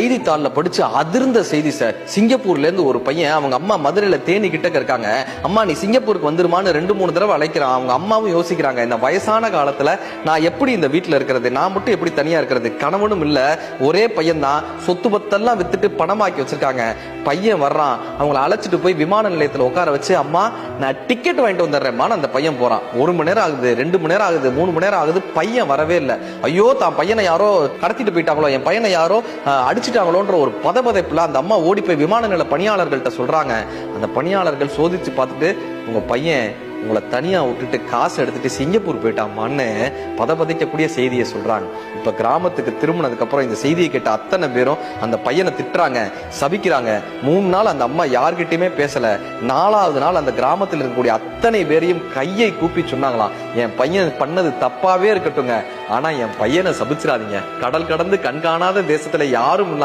செய்தித்தாள்ல படிச்சு அதிர்ந்த செய்தி சார். சிங்கப்பூர்ல இருந்து ஒரு பையன் அவங்க அம்மா மதுரையில தேனி கிட்ட இருக்காங்க. அம்மா நீ சிங்கப்பூருக்கு வந்துருமான்னு 2-3 தடவை அழைக்கிறான். அவங்க அம்மாவும் யோசிக்கிறாங்க, இந்த வயசான காலத்துல நான் எப்படி இந்த வீட்டுல இருக்கிறது, நான் மட்டும் எப்படி தனியா இருக்கிறது, கணவனும் இல்ல, ஒரே பையன் தான், சொத்து பத்தெல்லாம் வித்துட்டு பணமாக்கி வச்சிருக்காங்க. பையன் வர்றான், அவங்கள அழைச்சிட்டு போய் விமான நிலையத்துல உட்கார வச்சு, அம்மா நான் டிக்கெட் வாங்கிட்டு வந்துடுறேன். அந்த பையன் போறான். 1 மணி நேரம் ஆகுது, 2 மணி நேரம் ஆகுது, 3 மணி நேரம் ஆகுது, பையன் வரவே இல்லை. ஐயோ தான் பையனை யாரோ கடத்திட்டு போயிட்டாங்களோ, என் பையனை யாரோ அடிச்சுட்டாங்களோன்ற ஒரு பதபதைப்புல அந்த அம்மா ஓடி போய் விமான நிலைய பணியாளர்கள்ட்ட சொல்றாங்க. அந்த பணியாளர்கள் சோதிச்சு பார்த்துட்டு, உங்க பையன் உங்களை தனியா விட்டுட்டு காசு எடுத்துட்டு சிங்கப்பூர் போயிட்டாமான்னு பதபதைக்கக்கூடிய செய்தியை சொல்றாங்க. இப்ப கிராமத்துக்கு திரும்பினதுக்கு அப்புறம் இந்த செய்தியை கேட்ட அத்தனை பேரும் அந்த பையனை திட்டுறாங்க, சபிக்கிறாங்க. 3 நாள் அந்த அம்மா யார்கிட்டயுமே பேசல. 4வது நாள் அந்த கிராமத்தில் இருக்கக்கூடிய அத்தனை பேரையும் கையை கூப்பி சொன்னாங்களாம், என் பையன் பண்ணது தப்பாவே இருக்கட்டுங்க, ஆனா என் பையனை சபிச்சிடாதீங்க. கடல் கடந்து கண்காணாத தேசத்துல யாரும்